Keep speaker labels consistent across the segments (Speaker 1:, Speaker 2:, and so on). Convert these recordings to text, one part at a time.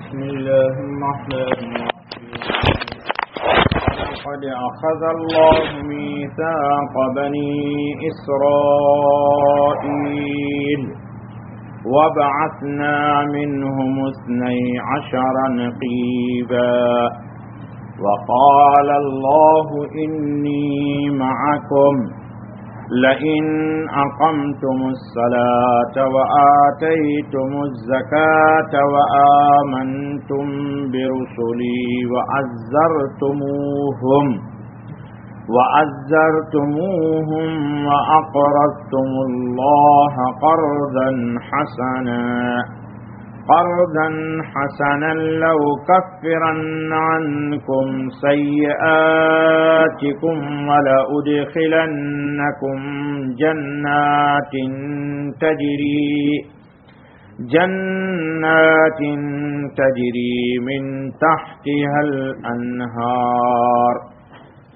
Speaker 1: بسم الله الرحمن الرحيم قد أخذ الله ميثاق بني إسرائيل وبعثنا منهم 12 نقيبا وقال الله إني معكم لئن أقمتم الصلاة وآتيتم الزكاة وآمنتم برسلي وعزرتموهم وأقرضتم الله قرضا حسنا لأكفرن عنكم سيئاتكم ولأدخلنكم جنات تجري من تحتها الأنهار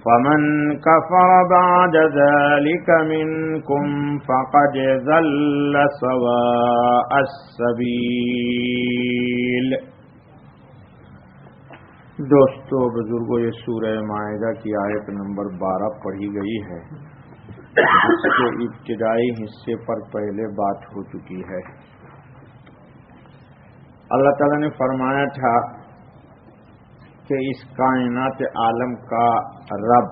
Speaker 1: فمن كفر بعد ذلك منكم فقد ضل سواء السبيل۔ دوستو بزرگوں، یہ سورہ مائدہ کی آیت نمبر 12 پڑھی گئی ہے، جس کے ابتدائی حصے پر پہلے بات ہو چکی ہے۔ اللہ تعالیٰ نے فرمایا تھا کہ اس کائنات عالم کا رب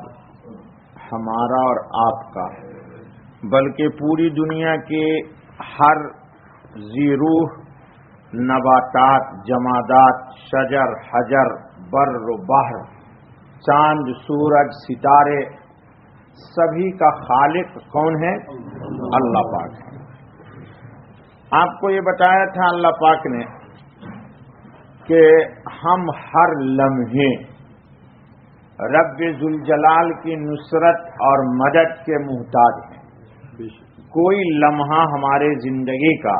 Speaker 1: ہمارا اور آپ کا، بلکہ پوری دنیا کے ہر ذی روح، نباتات، جمادات، شجر، حجر، بر و بحر، چاند، سورج، ستارے، سبھی کا خالق کون ہے؟ اللہ پاک ہے۔ آپ کو یہ بتایا تھا اللہ پاک نے کہ ہم ہر لمحے رب ذوالجلال کی نصرت اور مدد کے محتاج ہیں۔ کوئی لمحہ ہمارے زندگی کا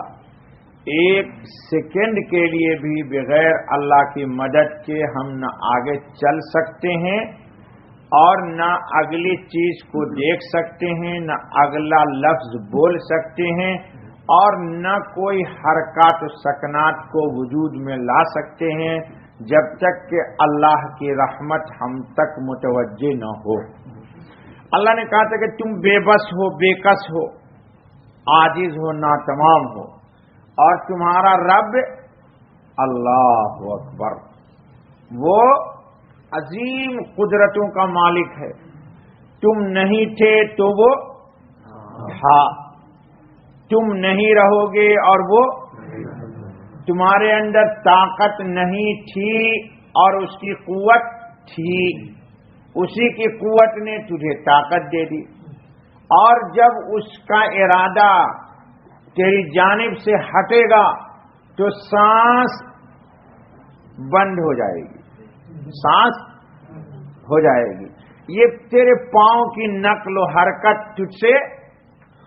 Speaker 1: ایک سیکنڈ کے لیے بھی بغیر اللہ کی مدد کے ہم نہ آگے چل سکتے ہیں اور نہ اگلی چیز کو دیکھ سکتے ہیں، نہ اگلا لفظ بول سکتے ہیں، اور نہ کوئی حرکات و سکنات کو وجود میں لا سکتے ہیں جب تک کہ اللہ کی رحمت ہم تک متوجہ نہ ہو۔ اللہ نے کہا تھا کہ تم بے بس ہو، بے کس ہو، عاجز ہو، ناتمام ہو، اور تمہارا رب اللہ اکبر، وہ عظیم قدرتوں کا مالک ہے۔ تم نہیں تھے تو وہ تھا، تم نہیں رہو گے اور وہ، تمہارے اندر طاقت نہیں تھی اور اس کی قوت تھی، اسی کی قوت نے تجھے طاقت دے دی، اور جب اس کا ارادہ تیری جانب سے ہٹے گا تو سانس بند ہو جائے گی، سانس ہو جائے گی، یہ تیرے پاؤں کی نقل و حرکت تجھ سے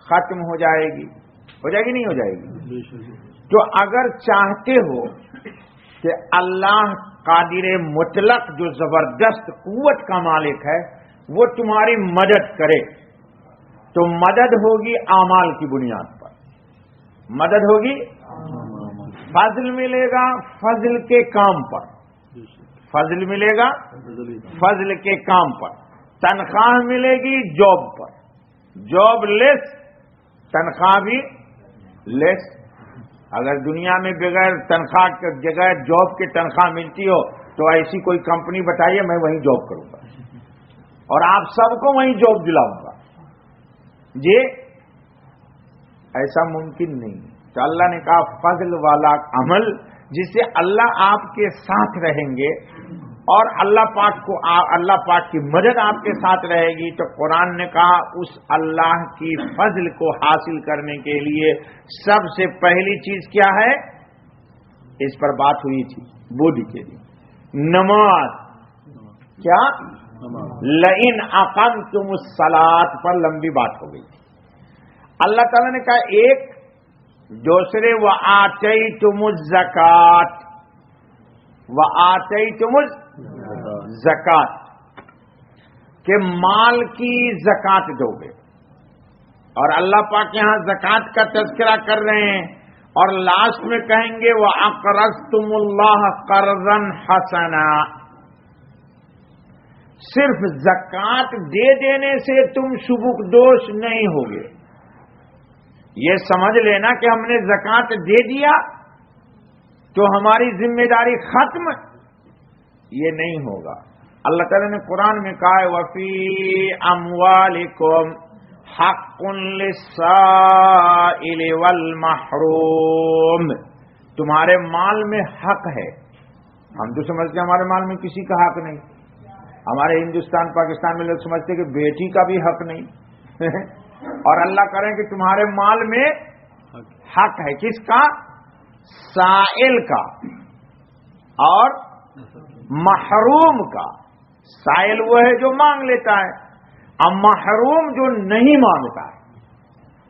Speaker 1: ختم ہو جائے گی، ہو جائے گی نہیں ہو جائے گی؟ تو اگر چاہتے ہو کہ اللہ قادر مطلق جو زبردست قوت کا مالک ہے وہ تمہاری مدد کرے تو مدد ہوگی اعمال کی بنیاد پر، مدد ہوگی، فضل ملے گا فضل کے کام پر، فضل ملے گا فضل کے کام پر، تنخواہ ملے گی جاب پر، جاب لیس تنخواہ بھی لیس۔ اگر دنیا میں بغیر تنخواہ کے جگہ جاب کی تنخواہ ملتی ہو تو ایسی کوئی کمپنی بتائیے، میں وہیں جاب کروں گا اور آپ سب کو وہیں جاب دلاؤں گا۔ جی ایسا ممکن نہیں۔ تو اللہ نے کہا فضل والا عمل، جس سے اللہ آپ کے ساتھ رہیں گے اور اللہ پاک کی مدد آپ کے ساتھ رہے گی، تو قرآن نے کہا اس اللہ کی فضل کو حاصل کرنے کے لیے سب سے پہلی چیز کیا ہے؟ اس پر بات ہوئی تھی بدھ کے دن، نماز۔ کیا؟ لئن اقمتم الصلاۃ پر لمبی بات ہو گئی تھی۔ اللہ تعالیٰ نے کہا ایک، دوسرے وآتیتم الزکات، وآتیتم الزکات، کہ مال کی زکات دو گے، اور اللہ پاک یہاں زکات کا تذکرہ کر رہے ہیں، اور لاسٹ میں کہیں گے وَأَقْرَضْتُمُ اللَّهَ قَرْضًا حَسَنًا. صرف زکات دے دینے سے تم سبکدوش نہیں ہوگے. یہ سمجھ لینا کہ ہم نے زکات دے دیا تو ہماری ذمہ داری ختم، یہ نہیں ہوگا. اللہ تعالیٰ نے قرآن میں کہا ہے وَفِي أَمْوَالِكُمْ حَقٌّ لِلسَّائِلِ وَالْمَحْرُومِ. تمہارے مال میں حق ہے. ہم تو سمجھتے ہیں ہمارے مال میں کسی کا حق نہیں. ہمارے ہندوستان پاکستان میں لوگ سمجھتے ہیں کہ بیٹی کا بھی حق نہیں. اور اللہ کریں کہ تمہارے مال میں حق ہے. کس کا؟ سائل کا اور محروم کا. سائل وہ ہے جو مانگ لیتا ہے، اب محروم جو نہیں مانگتا ہے.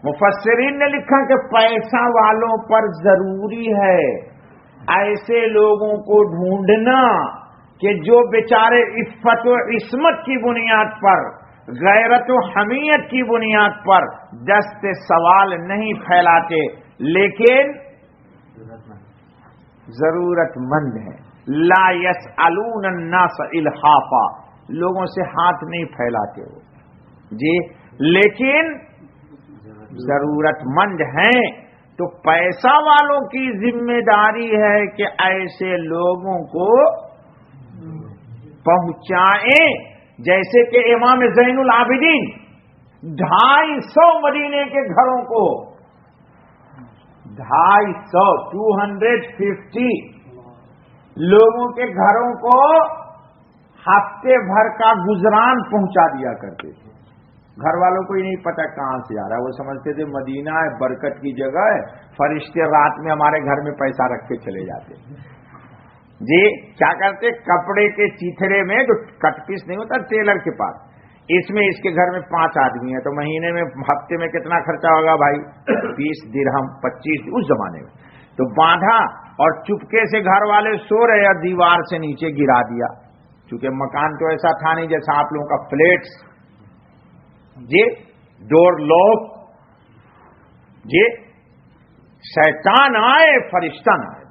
Speaker 1: مفسرین نے لکھا کہ پیسہ والوں پر ضروری ہے ایسے لوگوں کو ڈھونڈنا کہ جو بیچارے عفت و عصمت کی بنیاد پر، غیرت و حمیت کی بنیاد پر دست سوال نہیں پھیلاتے لیکن ضرورت مند ہیں. لا يسألون الناس الحافا، لوگوں سے ہاتھ نہیں پھیلاتے ہو جی، لیکن ضرورت مند ہیں. تو پیسہ والوں کی ذمہ داری ہے کہ ایسے لوگوں کو پہنچائیں. جیسے کہ امام زین العابدین 250 مدینے کے گھروں کو 250 لوگوں کے گھروں کو ہفتے بھر کا گزران پہنچا دیا کرتے تھے. گھر والوں کو ہی نہیں پتا کہاں سے آ رہا ہے. وہ سمجھتے تھے مدینہ ہے، برکت کی جگہ ہے، فرشتے رات میں ہمارے گھر میں پیسہ رکھ کے چلے جاتے جی. کیا کرتے؟ کپڑے کے چیتھرے میں جو کٹ پیس نہیں ہوتا ٹیلر کے پاس، اس میں اس کے گھر میں 5 آدمی ہیں تو مہینے میں ہفتے میں کتنا خرچہ ہوگا بھائی؟ 20 درہم 25 اس زمانے میں. تو باندھا اور چپکے سے گھر والے سو رہے یا دیوار سے نیچے گرا دیا. چونکہ مکان تو ایسا تھا نہیں جیسا آپ لوگوں کا فلیٹس جی، ڈور لوک جی. شیطان آئے فرشتہ نہ آئے،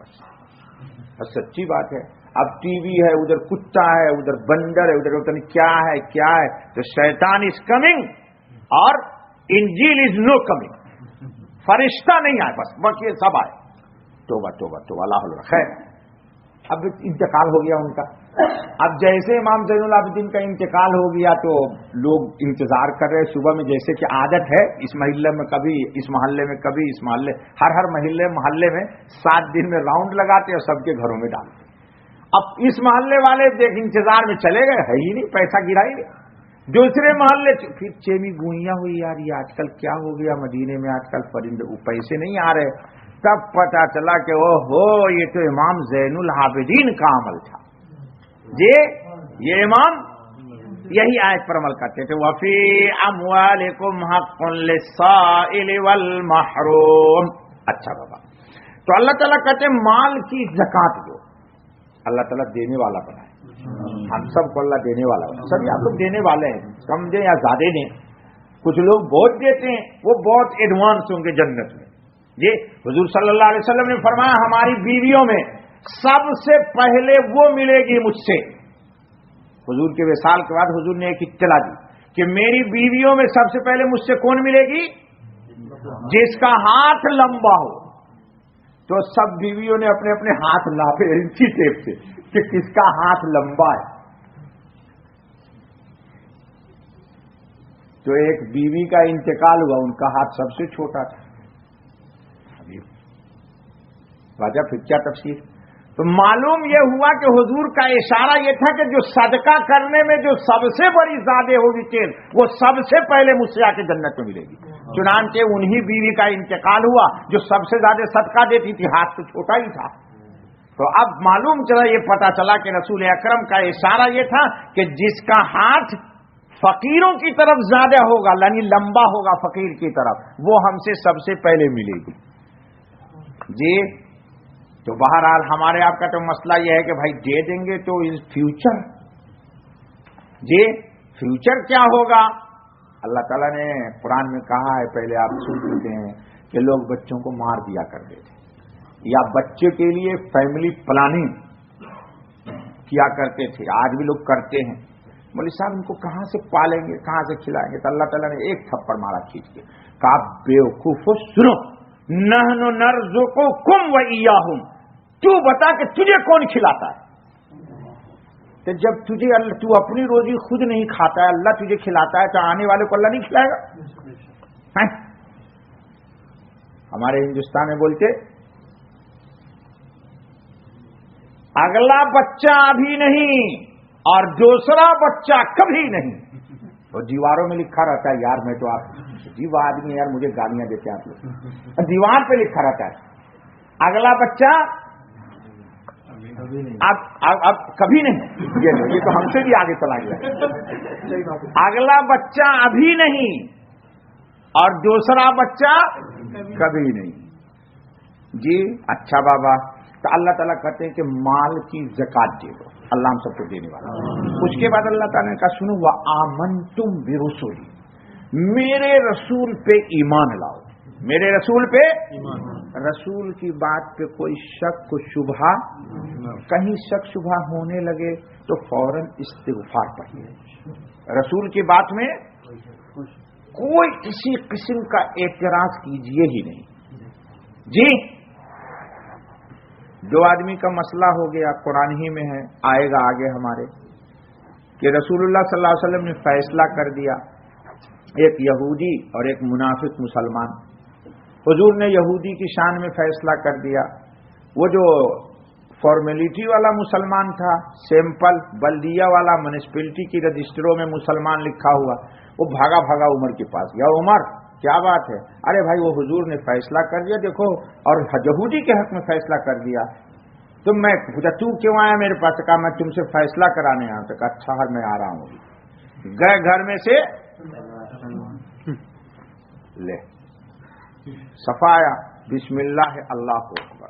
Speaker 1: بس سچی بات ہے. اب ٹی وی ہے، ادھر کتا ہے، ادھر بندر ہے، ادھر پتہ نہیں کیا ہے تو شیطان از کمنگ اور انجیل از نو کمنگ. فرشتہ نہیں آئے، بس باقی سب آئے. توبہ توبہ توبہ، اللہ اللہ. خیر اب انتقال ہو گیا ان کا. اب جیسے امام زین العابدین کا انتقال ہو گیا تو لوگ انتظار کر رہے. صبح میں جیسے کہ عادت ہے، اس محلے میں کبھی، اس محلے میں کبھی، اس محلے، ہر محلے میں 7 دن میں راؤنڈ لگاتے اور سب کے گھروں میں ڈالتے. اب اس محلے والے دیکھ انتظار میں چلے گئے، ہے ہی نہیں، پیسہ گرا ہی نہیں. دوسرے محلے پھر چیمی گوئیاں ہوئی، یار یہ آج کل کیا ہو گیا مدینے میں، آج کل پرندے پیسے نہیں آ رہے. تب پتا چلا کہ او ہو یہ تو امام زین العابدین کا عمل تھا جی. یہ امام یہی آیت پر عمل کرتے تھے وفی اموالکم حق للسائل والمحروم. اچھا بابا، تو اللہ تعالیٰ کہتے ہیں مال کی زکات دو. اللہ تعالیٰ دینے والا بنائے، ہم سب کو اللہ دینے والا بنائے. سب آپ لوگ دینے والے ہیں، کم دیں یا زیادہ دیں. کچھ لوگ بہت دیتے ہیں، وہ بہت ایڈوانس ہوں گے جنت میں جی. حضور صلی اللہ علیہ وسلم نے فرمایا ہماری بیویوں میں سب سے پہلے وہ ملے گی مجھ سے. حضور کے وصال کے بعد حضور نے ایک اطلاع دی کہ میری بیویوں میں سب سے پہلے مجھ سے کون ملے گی؟ جس کا ہاتھ لمبا ہو. تو سب بیویوں نے اپنے اپنے ہاتھ ناپے انچی ٹیپ سے کہ کس کا ہاتھ لمبا ہے. تو ایک بیوی کا انتقال ہوا، ان کا ہاتھ سب سے چھوٹا تھا. راجا پھر کیا تفسیر؟ تو معلوم یہ ہوا کہ حضور کا اشارہ یہ تھا کہ جو صدقہ کرنے میں جو سب سے بڑی زیادہ ہوگی چیز وہ سب سے پہلے مجھ سے آ کے جنت میں ملے گی. چنانچہ انہی بیوی کا انتقال ہوا جو سب سے زیادہ صدقہ دیتی تھی، ہاتھ تو چھوٹا ہی تھا. تو اب معلوم چلا، یہ پتا چلا کہ رسول اکرم کا اشارہ یہ تھا کہ جس کا ہاتھ فقیروں کی طرف زیادہ ہوگا، یعنی لمبا ہوگا فقیر کی طرف، وہ ہم سے سب سے پہلے ملے گی جی. تو بہرحال ہمارے آپ کا تو مسئلہ یہ ہے کہ بھائی دے دیں گے تو ان فیوچر جی، فیوچر کیا ہوگا؟ اللہ تعالیٰ نے قرآن میں کہا ہے، پہلے آپ سن چکے ہیں کہ لوگ بچوں کو مار دیا کرتے تھے. یا بچے کے لیے فیملی پلاننگ کیا کرتے تھے، آج بھی لوگ کرتے ہیں. مولوی صاحب ان کو کہاں سے پالیں گے، کہاں سے کھلائیں گے؟ تو اللہ تعالیٰ نے ایک تھپڑ مارا کھینچ کے، کہا بیوقوفو سنو، نحن نرزقکم وایاہم، تو بتا کہ تجھے کون کھلاتا ہے؟ کہ جب تجھے تو اپنی روزی خود نہیں کھاتا ہے، اللہ تجھے کھلاتا ہے، تو آنے والے کو اللہ نہیں کھلائے گا؟ ہمارے ہندوستان میں بولتے اگلا بچہ ابھی نہیں اور دوسرا بچہ کبھی نہیں. تو دیواروں میں لکھا رہتا ہے، یار میں تو آپ جیو آدمی یار مجھے گالیاں دیتے ہیں آپ لوگ. دیوار پہ لکھا رہتا ہے اگلا بچہ اب کبھی نہیں. یہ تو ہم سے بھی آگے چلا گیا. اگلا بچہ ابھی نہیں اور دوسرا بچہ کبھی نہیں. جی اچھا بابا، تو اللہ تعالیٰ کہتے ہیں کہ مال کی زکات دے دو، اللہ ہم سب کو دینے والا. اس کے بعد اللہ تعالیٰ نے کہا سنو وآمنتم برسولی، میرے رسول پہ ایمان لاؤ، میرے رسول پہ ایمان. رسول کی بات پہ کوئی شک و شبہ، کہیں شک شبہ ہونے لگے تو فوراً استغفار پڑھیے. رسول کی بات میں کوئی کسی قسم کا اعتراض کیجیے ہی نہیں. جی جو آدمی کا مسئلہ ہو گیا قرآن ہی میں ہے، آئے گا آگے ہمارے، کہ رسول اللہ صلی اللہ علیہ وسلم نے فیصلہ کر دیا، ایک یہودی اور ایک منافق مسلمان. حضور نے یہودی کی شان میں فیصلہ کر دیا. وہ جو فارمیلٹی والا مسلمان تھا، سیمپل بلدیہ والا میونسپلٹی کی رجسٹروں میں مسلمان لکھا ہوا، وہ بھاگا بھاگا عمر کے پاس گیا. عمر کیا بات ہے؟ ارے بھائی وہ حضور نے فیصلہ کر دیا دیکھو، اور یہودی کے حق میں فیصلہ کر دیا. تو میں پوچھا تو کیوں آیا میرے پاس؟ کہا میں تم سے فیصلہ کرانے آیا. تو کہا اچھا میں آ رہا ہوں. گئے گھر میں سے لے صفایا، بسم اللہ اللہ اکبر.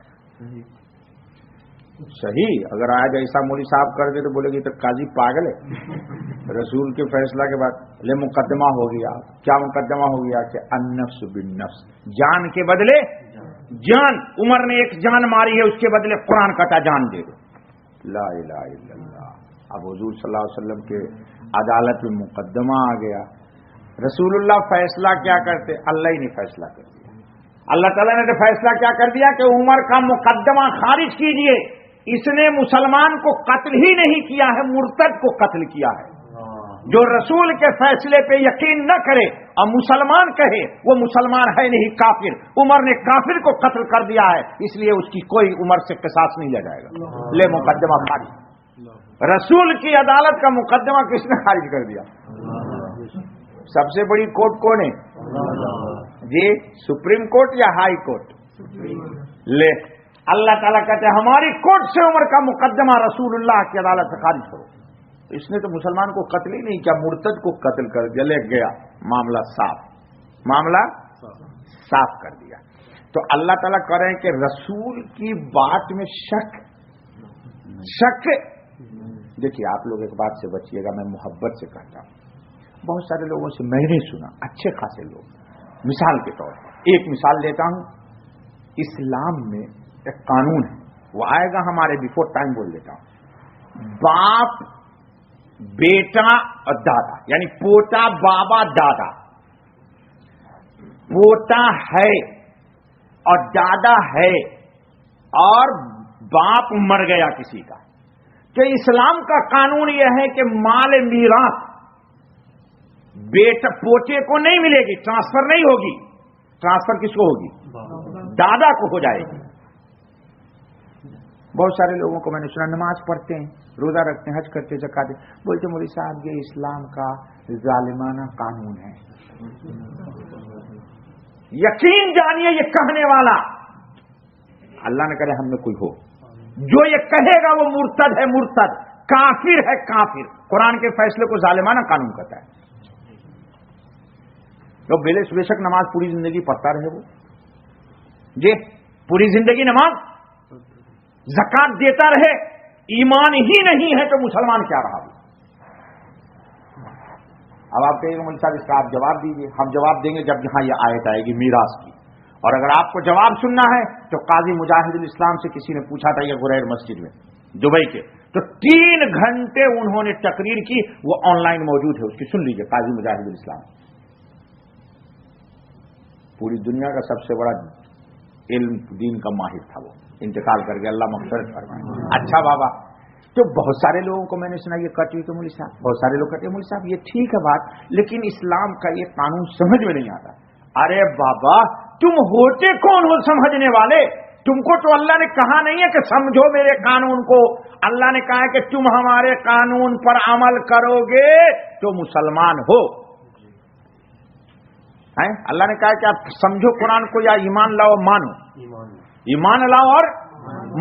Speaker 1: صحیح، اگر آج ایسا مولوی صاحب کر دے تو بولے گی تو قاضی پاگل ہے. رسول کے فیصلہ کے بعد لے مقدمہ ہو گیا. کیا مقدمہ ہو گیا؟ کہ النفس بالنفس، جان کے بدلے جان. عمر نے ایک جان ماری ہے، اس کے بدلے قرآن کہتا جان دے دو. لا الہ الا اللہ. اب حضور صلی اللہ علیہ وسلم کے عدالت میں مقدمہ آ گیا. رسول اللہ فیصلہ کیا کرتے؟ اللہ ہی نے فیصلہ کر دیا. اللہ تعالیٰ نے تو فیصلہ کیا کر دیا کہ عمر کا مقدمہ خارج کیجئے. اس نے مسلمان کو قتل ہی نہیں کیا ہے، مرتد کو قتل کیا ہے. جو رسول کے فیصلے پہ یقین نہ کرے اور مسلمان کہے وہ مسلمان ہے نہیں، کافر. عمر نے کافر کو قتل کر دیا ہے، اس لیے اس کی کوئی عمر سے قصاص نہیں لیا جائے گا. لے مقدمہ خارج. رسول کی عدالت کا مقدمہ کس نے خارج کر دیا؟ سب سے بڑی کورٹ کون ہے جی؟ سپریم کورٹ یا ہائی کورٹ؟ لے اللہ تعالیٰ کہتے ہیں ہماری کورٹ سے عمر کا مقدمہ رسول اللہ کی عدالت سے خارج کرو. اس نے تو مسلمان کو قتل ہی نہیں کیا، مرتد کو قتل کر دیا. لے گیا معاملہ صاف، معاملہ صاف کر دیا. تو اللہ تعالیٰ کہہ رہے ہیں کہ رسول کی بات میں شک. دیکھیے آپ لوگ ایک بات سے بچیے گا، میں محبت سے کہتا ہوں. بہت سارے لوگوں سے میں نے سنا، اچھے خاصے لوگ، مثال کے طور پر ایک مثال دیتا ہوں. اسلام میں ایک قانون ہے، وہ آئے گا ہمارے بیفور ٹائم بول دیتا ہوں. باپ بیٹا اور دادا، یعنی پوتا بابا دادا، پوتا ہے اور دادا ہے اور باپ مر گیا کسی کا، کہ اسلام کا قانون یہ ہے کہ مال میراث بیٹا پوتے کو نہیں ملے گی، ٹرانسفر نہیں ہوگی. ٹرانسفر کس کو ہوگی؟ دادا کو ہو جائے گی. بہت سارے لوگوں کو میں نے سنا نماز پڑھتے ہیں، روزہ رکھتے ہیں، حج کرتے، زکات دیتے، بولتے مولوی صاحب یہ اسلام کا ظالمانہ قانون ہے. یقین جانیے یہ کہنے والا اللہ نہ کرے ہم میں کوئی ہو جو یہ کہے گا وہ مرتد ہے، مرتد کافر ہے، کافر. قرآن کے فیصلے کو ظالمانہ قانون کہتا ہے. تو بے شک نماز پوری زندگی پڑھتا رہے وہ جی، پوری زندگی نماز زکات دیتا رہے، ایمان ہی نہیں ہے تو مسلمان کیا رہا؟ اب آپ کہیں گے مولوی صاحب اس کا آپ جواب دیجیے. ہم جواب دیں گے جب یہاں یہ آیت آئے گی میراث کی. اور اگر آپ کو جواب سننا ہے تو قاضی مجاہد الاسلام سے کسی نے پوچھا تھا یہ غریر مسجد میں دبئی کے، تو 3 گھنٹے انہوں نے تقریر کی، وہ آن لائن موجود ہے، اس کی سن لیجیے، قاضی مجاہد الاسلام پوری دنیا کا سب سے بڑا علم دین کا ماہر تھا، وہ انتقال کر گیا، اللہ مغفرت فرمائے۔ اچھا بابا، تو بہت سارے لوگوں کو میں نے سنا یہ کہتے کہ مولوی صاحب، بہت سارے لوگ کہتے ہیں مولوی صاحب یہ ٹھیک ہے بات، لیکن اسلام کا یہ قانون سمجھ میں نہیں آتا۔ ارے بابا، تم ہوتے کون ہو سمجھنے والے؟ تم کو تو اللہ نے کہا نہیں ہے کہ سمجھو میرے قانون کو، اللہ نے کہا ہے کہ تم ہمارے قانون پر عمل کرو گے تو مسلمان ہو۔ اللہ نے کہا کہ آپ سمجھو قرآن کو یا ایمان لاؤ مانو، ایمان لاؤ اور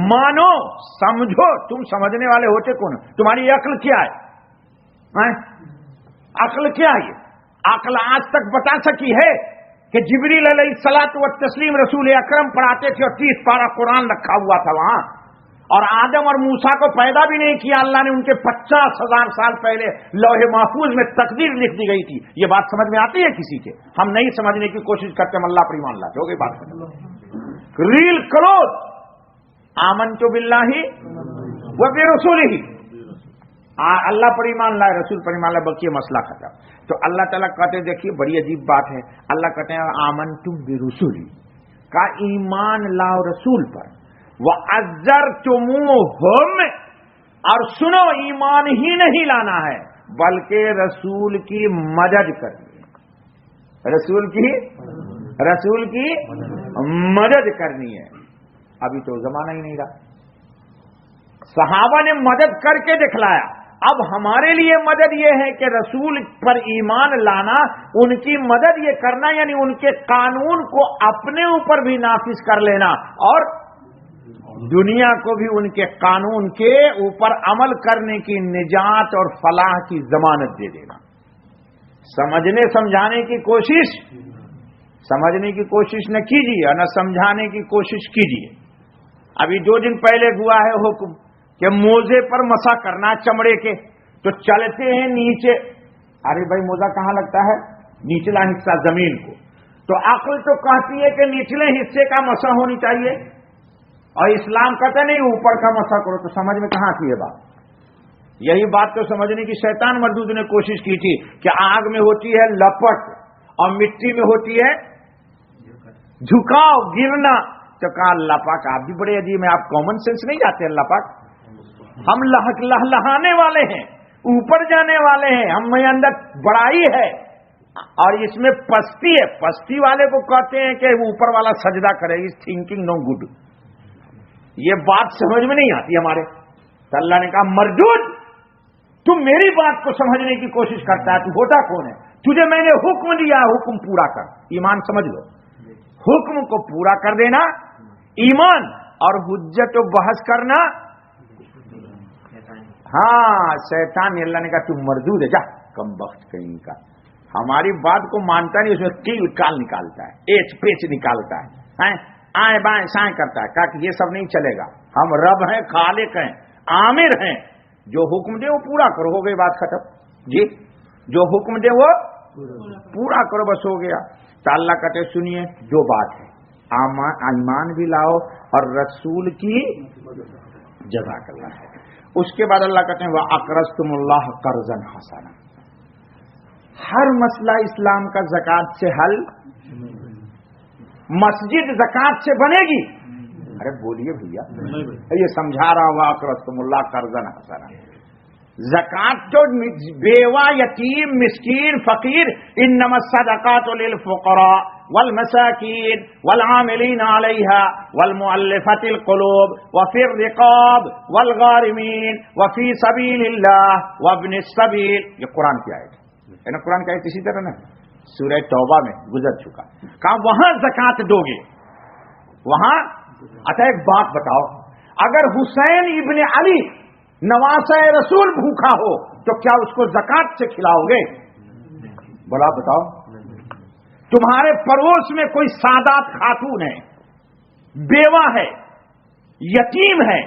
Speaker 1: مانو، سمجھو۔ تم سمجھنے والے ہوتے کون؟ تمہاری عقل کیا ہے؟ عقل کیا ہے؟ عقل آج تک بتا سکی ہے کہ جبریل علیہ الصلوۃ والتسلیم رسول اکرم پڑھاتے تھے اور 30 پارہ قرآن رکھا ہوا تھا وہاں، اور آدم اور موسیٰ کو پیدا بھی نہیں کیا، اللہ نے ان کے 50,000 سال پہلے لوح محفوظ میں تقدیر لکھ دی گئی تھی۔ یہ بات سمجھ میں آتی ہے کسی کے؟ ہم نہیں سمجھنے کی کوشش کرتے، ہم اللہ پر ایمان لاتے، ہو گئی بات ختم۔ ریل کلوز آمنت باللہ وبرسولہ، اللہ پر ایمان لائے، رسول پر ایمان لائے، بلکہ یہ مسئلہ ختم۔ تو اللہ تعالیٰ کہتے ہیں، دیکھیے بڑی عجیب بات ہے، اللہ کہتے ہیں آمنتم برسولی، کا ایمان لاؤ رسول پر، وَعَزَّرْتُمُوهُمْ، اور سنو ایمان ہی نہیں لانا ہے بلکہ رسول کی مدد کرنی ہے، رسول کی مدد کرنی ہے۔ ابھی تو زمانہ ہی نہیں رہا، صحابہ نے مدد کر کے دکھلایا، اب ہمارے لیے مدد یہ ہے کہ رسول پر ایمان لانا، ان کی مدد یہ کرنا، یعنی ان کے قانون کو اپنے اوپر بھی نافذ کر لینا اور دنیا کو بھی ان کے قانون کے اوپر عمل کرنے کی نجات اور فلاح کی ضمانت دے دینا۔ سمجھنے سمجھانے کی کوشش، سمجھنے کی کوشش نہ کیجیے اور نہ سمجھانے کی کوشش کیجیے۔ ابھی 2 دن پہلے ہوا ہے حکم کہ موزے پر مسح کرنا چمڑے کے، تو چلتے ہیں نیچے، ارے بھائی موزہ کہاں لگتا ہے؟ نچلا حصہ زمین کو، تو عقل تو کہتی ہے کہ نچلے حصے کا مسح ہونی چاہیے، اور اسلام کہتا نہیں اوپر کا مسح کرو، تو سمجھ میں کہاں کی ہے بات؟ یہی بات تو سمجھنے کی شیطان مردود نے کوشش کی تھی کہ آگ میں ہوتی ہے لپٹ اور مٹی میں ہوتی ہے جھکاؤ، گرنا، تو کہا اللہ پاک آپ بھی بڑے عجیب ہیں، آپ کامن سینس نہیں جاتے اللہ پاک، ہم لہلانے والے ہیں، اوپر جانے والے ہیں، ہم میں اندر بڑائی ہے اور اس میں پستی ہے، پستی والے کو کہتے ہیں کہ اوپر والا سجدہ کرے، از تھنکنگ نو گڈ۔ یہ بات سمجھ میں نہیں آتی ہمارے، تو اللہ نے کہا مردود، تم میری بات کو سمجھنے کی کوشش کرتا ہے، تو ہوتا کون ہے؟ تجھے میں نے حکم دیا، حکم پورا کر، ایمان سمجھ لو، حکم کو پورا کر دینا ایمان، اور حجت و بحث کرنا ہاں شیطان نے، اللہ نے کہا تم مردود ہے، جا کم بخت کہیں کا، ہماری بات کو مانتا نہیں، اس میں کیل کال نکالتا ہے، ایچ پیچ نکالتا ہے، آئیں بائیں سائیں کرتا ہے، کہا کہ یہ سب نہیں چلے گا، ہم رب ہیں، خالق ہیں، عامر ہیں، جو حکم دے وہ پورا کرو، ہو گئی بات ختم جی، جو حکم دے وہ پورا کرو، بس ہو گیا۔ تو اللہ کہتے سنیے 2 بات ہے، ایمان بھی لاؤ اور رسول کی جزاک اللہ ہے۔ اس کے بعد اللہ کہتے ہیں وَأَقْرَضْتُمُ اللَّهَ قَرْضًا حَسَنًا، ہر مسئلہ اسلام کا زکات سے حل، مسجد زکات سے بنے گی، ارے بولیے بھیا، یہ سمجھا رہا ہوں وَأَقْرَضْتُمُ اللَّهَ قَرْضًا حَسَنًا، زکات تو بیوہ، یتیم، مسکین، فقیر، انما الصدقات للفقراء والمساکین والعاملین علیہا والمؤلفۃ القلوب وفی الرقاب والغارمین وفی سبیل اللہ وابن السبیل، یہ قرآن کی آیت ہے نا، قرآن کی آیت اسی طرح نا، سورہ توبہ میں گزر چکا، کہا وہاں زکات دو گے، وہاں۔ اچھا ایک بات بتاؤ، اگر حسین ابن علی نواسہ رسول بھوکا ہو تو کیا اس کو زکات سے کھلاؤ گے؟ بڑا بتاؤ، تمہارے پڑوس میں کوئی سادات خاتون ہے، بیوہ ہے، یتیم ہے،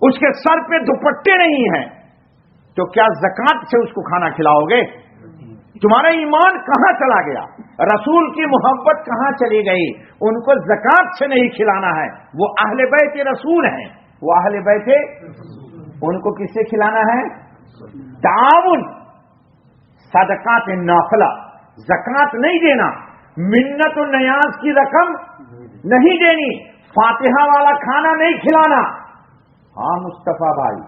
Speaker 1: اس کے سر پہ دوپٹے نہیں ہیں، تو کیا زکات سے اس کو کھانا کھلاؤ گے؟ تمہارا ایمان کہاں چلا گیا؟ رسول کی محبت کہاں چلی گئی؟ ان کو زکات سے نہیں کھلانا ہے، وہ اہل بیت رسول ہیں، وہ اہل بیت، ان کو کس سے کھلانا ہے؟ تعاون، صدقات نافلہ، زکات نہیں دینا، منت و نیاز کی رقم نہیں دینی، فاتحہ والا کھانا نہیں کھلانا۔ ہاں مصطفیٰ بھائی،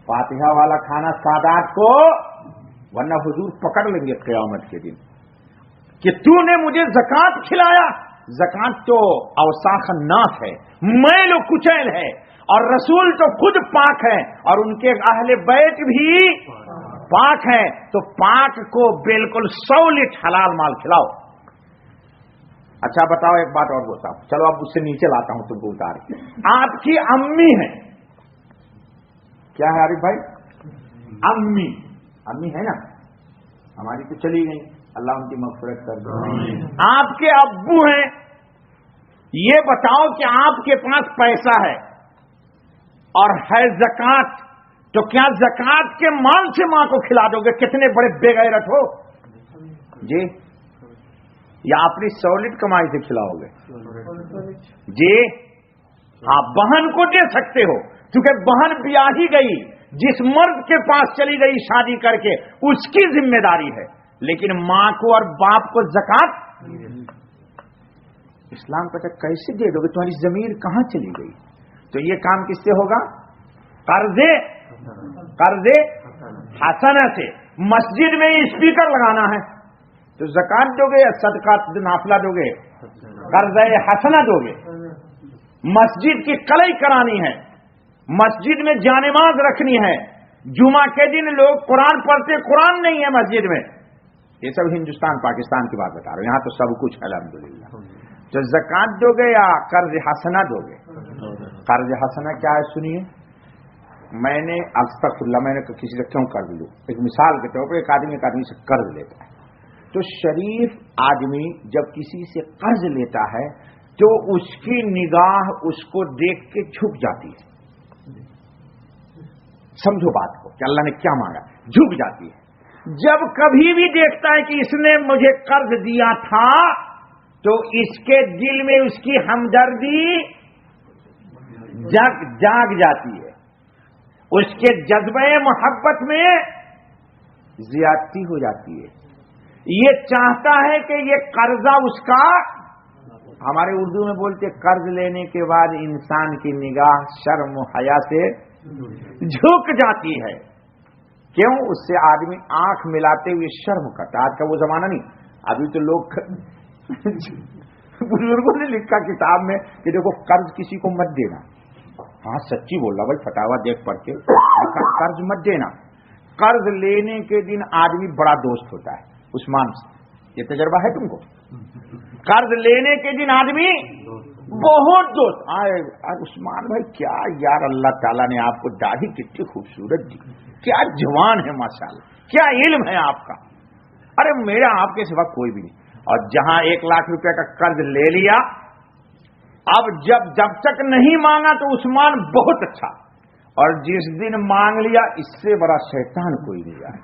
Speaker 1: فاتحہ والا کھانا سادات کو، ورنہ حضور پکڑ لیں گے قیامت کے دن کہ تو نے مجھے زکات کھلایا۔ زکات تو اوساخ الناس ہے، میل و کچیل ہے، اور رسول تو خود پاک ہے اور ان کے اہل بیت بھی پاک ہے، تو پاک کو بالکل 100 لیٹر حلال مال کھلاؤ۔ اچھا بتاؤ، ایک بات اور بولتا ہوں، چلو اب اس سے نیچے لاتا ہوں تم کو اتار کے۔ آپ کی امی ہے، کیا ہے عارف بھائی؟ امی ہے نا، ہماری تو چلی گئی، اللہ ان کی مغفرت کر دے۔ آپ کے ابو ہیں، یہ بتاؤ کہ آپ کے پاس پیسہ ہے اور ہے زکات، تو کیا زکات کے مال سے ماں کو کھلا دو گے؟ کتنے بڑے بے غیرت ہو جی! یا اپنی 100 لیٹر کمائی سے کھلاؤ گے جی؟ آپ بہن کو دے سکتے ہو، کیونکہ بہن بیاہی گئی، جس مرد کے پاس چلی گئی شادی کر کے اس کی ذمہ داری ہے، لیکن ماں کو اور باپ کو زکات اسلام کا کیسے دے دو گے؟ تمہاری ضمیر کہاں چلی گئی؟ تو یہ کام کس سے ہوگا؟ قرض حسنہ سے۔ مسجد میں اسپیکر لگانا ہے تو زکات دو گے یا صدقات نافلہ دو گے؟ قرض حسنہ دو گے۔ مسجد کی کلئی کرانی ہے، مسجد میں جانماز رکھنی ہے، جمعہ کے دن لوگ قرآن پڑھتے، قرآن نہیں ہے مسجد میں، یہ سب ہندوستان پاکستان کی بات بتا رہا ہوں، یہاں تو سب کچھ الحمدللہ۔ تو زکات دو گے یا قرض حسنہ دو گے؟ قرض حسنہ کیا ہے سنیے، میں نے استغفراللہ، میں نے کسی سے کیوں قرض لوں؟ ایک مثال کے طور پر ایک آدمی سے قرض لیتا ہے، تو شریف آدمی جب کسی سے قرض لیتا ہے تو اس کی نگاہ اس کو دیکھ کے جھک جاتی ہے، سمجھو بات کو کہ اللہ نے کیا مانگا، جھک جاتی ہے۔ جب کبھی بھی دیکھتا ہے کہ اس نے مجھے قرض دیا تھا تو اس کے دل میں اس کی ہمدردی جاگ جاتی ہے، اس کے جذبہ محبت میں زیادتی ہو جاتی ہے، یہ چاہتا ہے کہ یہ قرضہ اس کا، ہمارے اردو میں بولتے قرض لینے کے بعد انسان کی نگاہ شرم و حیا سے جھک جاتی ہے۔ کیوں؟ اس سے آدمی آنکھ ملاتے ہوئے شرم کرتا۔ آج کا وہ زمانہ نہیں، ابھی تو لوگ بزرگوں نے لکھا کتاب میں کہ دیکھو قرض کسی کو مت دینا۔ ہاں سچی بول رہا بھائی، فتاوا دیکھ پڑھ کے قرض مت دینا۔ قرض لینے کے دن آدمی بڑا دوست ہوتا ہے عثمان سے، یہ تجربہ ہے تم کو؟ قرض لینے کے دن آدمی بہت دوست آئے، عثمان بھائی کیا یار، اللہ تعالیٰ نے آپ کو داڑھی کتنی خوبصورت دی، کیا جوان ہے ماشاءاللہ، کیا علم ہے آپ کا، ارے میرا آپ کے سوا کوئی بھی نہیں۔ اور جہاں 1 لاکھ روپے کا قرض لے لیا، اب جب تک نہیں مانگا تو عثمان بہت اچھا، اور جس دن مانگ لیا اس سے بڑا شیطان کوئی نہیں یار،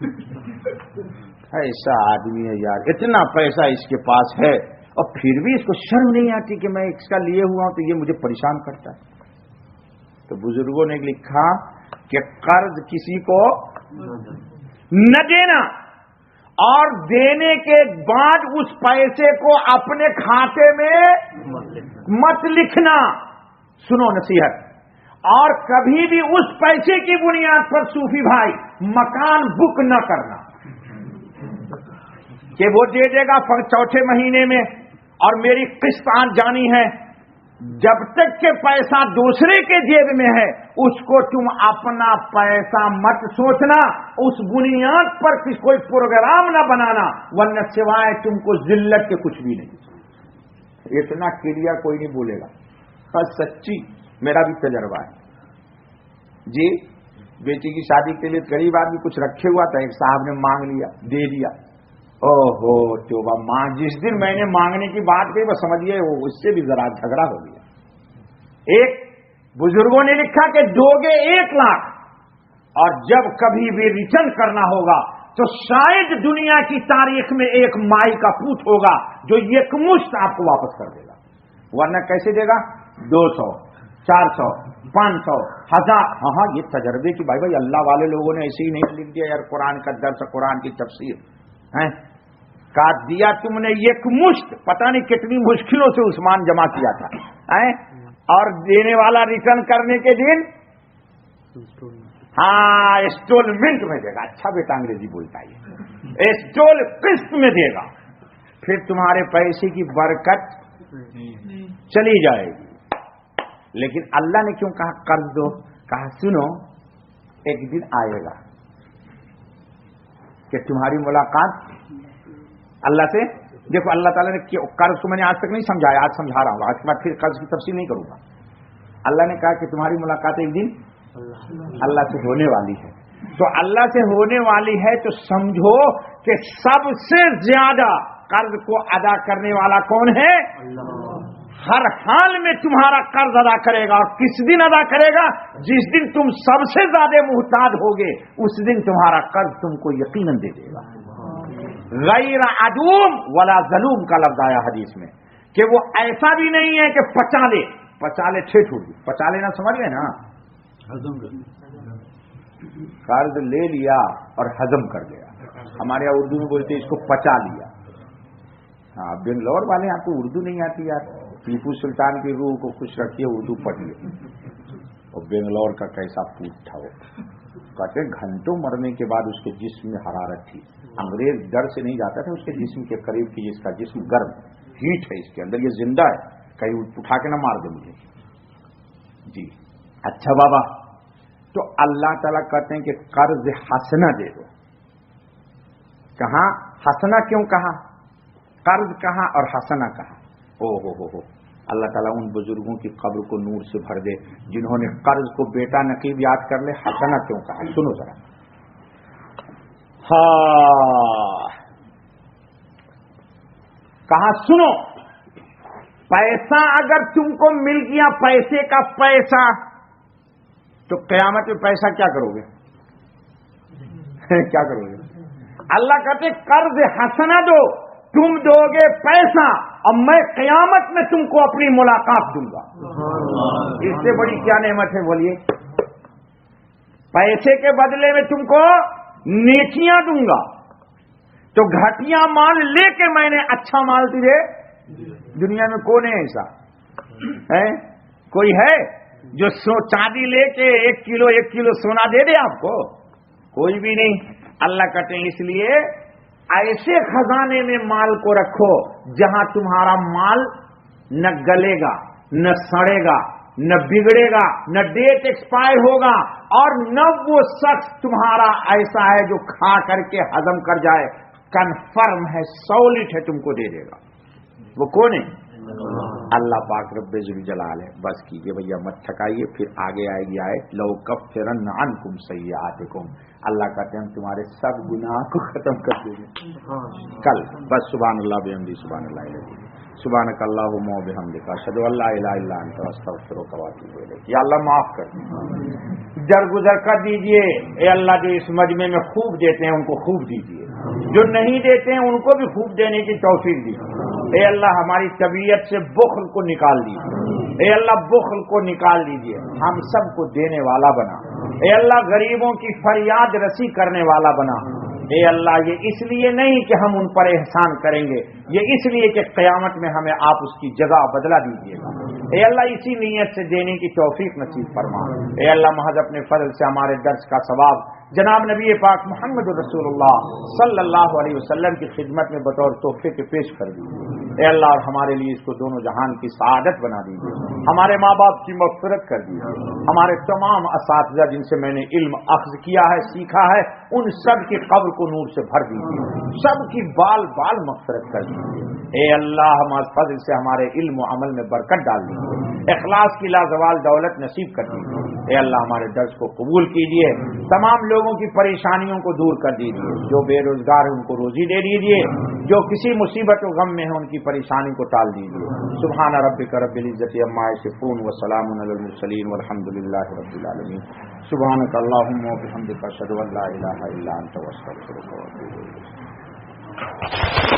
Speaker 1: ایسا آدمی ہے یار، اتنا پیسہ اس کے پاس ہے اور پھر بھی اس کو شرم نہیں آتی کہ میں اس کا لیے ہوا ہوں تو یہ مجھے پریشان کرتا ہے۔ تو بزرگوں نے لکھا کہ قرض کسی کو نہ دینا، اور دینے کے بعد اس پیسے کو اپنے کھاتے میں مت لکھنا، سنو نصیحت، اور کبھی بھی اس پیسے کی بنیاد پر صوفی بھائی مکان بک نہ کرنا کہ وہ دے دے گا 4 مہینے میں اور میری قسط آن جانی ہے۔ جب تک کہ پیسہ دوسرے کے جیب میں ہے اس کو تم اپنا پیسہ مت سوچنا، اس بنیاد پر کوئی پروگرام نہ بنانا، ورنہ سوائے تم کو ذلت کے کچھ بھی نہیں۔ اتنا کلیئر کوئی نہیں بولے گا، بس سچی میرا بھی تجربہ ہے جی۔ بیٹی کی شادی کے لیے غریب آدمی کچھ رکھے ہوا تھا، ایک صاحب نے مانگ لیا، دے دیا، او ہو توبہ، جس دن میں نے مانگنے کی بات کہی وہ سمجھیے وہ اس سے بھی ذرا جھگڑا ہو گیا۔ ایک بزرگوں نے لکھا کہ دو گے 1 لاکھ، اور جب کبھی بھی ریٹرن کرنا ہوگا تو شاید دنیا کی تاریخ میں ایک مائی کا پوت ہوگا جو ایک مشت آپ کو واپس کر دے گا، ورنہ کیسے دے گا؟ 200 400 500 1000۔ ہاں یہ تجربے کی بھائی اللہ والے لوگوں نے ایسے ہی نہیں لکھ دیا یار قرآن کا درس، قرآن کی تفسیر ہے، کاٹ دیا تم نے ایک مشت، پتہ نہیں کتنی مشکلوں سے عثمان جمع کیا تھا، اور دینے والا ریٹرن کرنے کے دن ہاں انسٹالمنٹ میں دے گا۔ اچھا بیٹا انگریزی بولتا ہے، انسٹال قسط میں دے گا، پھر تمہارے پیسے کی برکت چلی جائے گی۔ لیکن اللہ نے کیوں کہا قرض دو؟ کہا سنو ایک دن آئے گا کہ تمہاری ملاقات اللہ سے، دیکھو اللہ تعالیٰ نے قرض کو میں نے آج تک نہیں سمجھایا، آج سمجھا رہا ہوں، آج کے بعد پھر قرض کی تفصیل نہیں کروں گا۔ اللہ نے کہا کہ تمہاری ملاقات ایک دن اللہ سے ہونے والی ہے، تو اللہ سے ہونے والی ہے تو سمجھو کہ سب سے زیادہ قرض کو ادا کرنے والا کون ہے؟ ہر حال میں تمہارا قرض ادا کرے گا، اور کس دن ادا کرے گا؟ جس دن تم سب سے زیادہ محتاج ہوگے اس دن تمہارا قرض تم کو یقیناً دے دے گا۔ غیر عدوم ولا ظلوم کا لفظ آیا حدیث میں کہ وہ ایسا بھی نہیں ہے کہ پچا لے ٹھیٹ ہوگی، پچا لینا سمجھ گئے نا، قرض لے لیا اور ہضم کر گیا، ہمارے یہاں اردو میں بولتے ہیں اس کو پچا لیا۔ ہاں بنگلور والے آپ کو اردو نہیں آتی یار، ٹیپو سلطان کی روح کو خوش رکھیے اردو پڑھیے، اور بنگلور کا کیسا پوت تھا وہ، کہتے گھنٹوں مرنے کے بعد اس کے جسم میں حرارت تھی، انگریز ڈر سے نہیں جاتا تھا اس کے جسم کے قریب کی، جس کا جسم گرم ہیٹ ہے اس کے اندر، یہ زندہ ہے، کہیں اٹھا کے نہ مار دے مجھے جی۔ اچھا بابا، تو اللہ تعالیٰ کہتے ہیں کہ قرض حسنہ دے دو۔ کہاں حسنہ کیوں کہا؟ قرض کہا اور حسنہ کہا؟ ہو اللہ تعالیٰ ان بزرگوں کی قبر کو نور سے بھر دے جنہوں نے قرض کو بیٹا نقیب یاد کر لے۔ حسنہ کیوں کہا؟ سنو ذرا، ہاں کہا سنو، پیسہ اگر تم کو مل گیا، پیسے کا پیسہ، تو قیامت میں پیسہ کیا کرو گے؟ کیا کرو گے؟ اللہ کہتے قرض حسنہ دو، تم دو گے پیسہ اور میں قیامت میں تم کو اپنی ملاقات دوں گا۔ اس سے بڑی کیا نعمت ہے بولیے؟ پیسے کے بدلے میں تم کو نیکیاں دوں گا، تو گھٹیا مال لے کے میں نے اچھا مال تجھے، دنیا میں کون ہے ایسا؟ کوئی ہے جو چاندی لے کے 1 کلو سونا دے دے آپ کو؟ کوئی بھی نہیں۔ اللہ کہتے ہیں اس لیے ایسے خزانے میں مال کو رکھو جہاں تمہارا مال نہ گلے گا، نہ سڑے گا، نہ بگڑے گا، نہ ڈیٹ ایکسپائر ہوگا، اور نہ وہ شخص تمہارا ایسا ہے جو کھا کر کے ہضم کر جائے، کنفرم ہے، سولڈ ہے، تم کو دے دے گا۔ وہ کون ہے؟ اللہ پاک رب ذوالجلال ہے۔ بس کیجئے بھیا، مت تھکائیے، پھر آگے آئے گی آئے لو کفرن عنکم سیئاتکم، اللہ کہتے ہیں ہم تمہارے سب گناہ کو ختم کر دیں گے کل۔ بس سبحان اللہ بحمدہ، سبحان اللہ العظیم، سبحانک اللہم و بحمدک، اشہد ان لا الہ الا انت، استغفرک و اتوب الیک۔ یا اللہ معاف کر دیں، درگزر کر دیجئے، اے اللہ جو اس مجمع میں خوب دیتے ہیں ان کو خوب دیجئے، جو نہیں دیتے ہیں ان کو بھی خوب دینے کی توفیق دیجئے۔ اے اللہ ہماری طبیعت سے بخل کو نکال دیجئے، اے اللہ بخل کو نکال دیجئے، ہم سب کو دینے والا بنا، اے اللہ غریبوں کی فریاد رسی کرنے والا بنا، اے اللہ یہ اس لیے نہیں کہ ہم ان پر احسان کریں گے، یہ اس لیے کہ قیامت میں ہمیں آپ اس کی جزا بدلہ دیجیے گا، اے اللہ اسی نیت سے دینے کی توفیق نصیب فرما، اے اللہ محض اپنے فضل سے ہمارے درس کا ثواب جناب نبی پاک محمد رسول اللہ صلی اللہ علیہ وسلم کی خدمت میں بطور تحفے کے پیش کر دیجیے، اے اللہ اور ہمارے لیے اس کو دونوں جہان کی سعادت بنا دیجیے، ہمارے ماں باپ کی مغفرت کر دیجیے، ہمارے تمام اساتذہ جن سے میں نے علم اخذ کیا ہے، سیکھا ہے، ان سب کی قبر کو نور سے بھر دیجیے، سب کی بال بال مغفرت کر دیجیے، اے اللہ ہمارے فضل سے ہمارے علم و عمل میں برکت ڈال دیجیے، اخلاص کی لازوال دولت نصیب کر دیجیے، اے اللہ ہمارے درس کو قبول کیجیے، تمام لوگوں کی پریشانیوں کو دور کر دیجیے، جو بے روزگار ہیں ان کو روزی دے دیجیے، جو کسی مصیبت و غم میں ہیں ان کی پریشانی کو ٹال دیجیے۔ سبحان ربک رب العزت عما یصفون وسلام علی المرسلین والحمد للہ رب العالمین۔ سبحانک اللہم وبحمدک اشہد ان لا الہ الا انت استغفرک واتوب الیک۔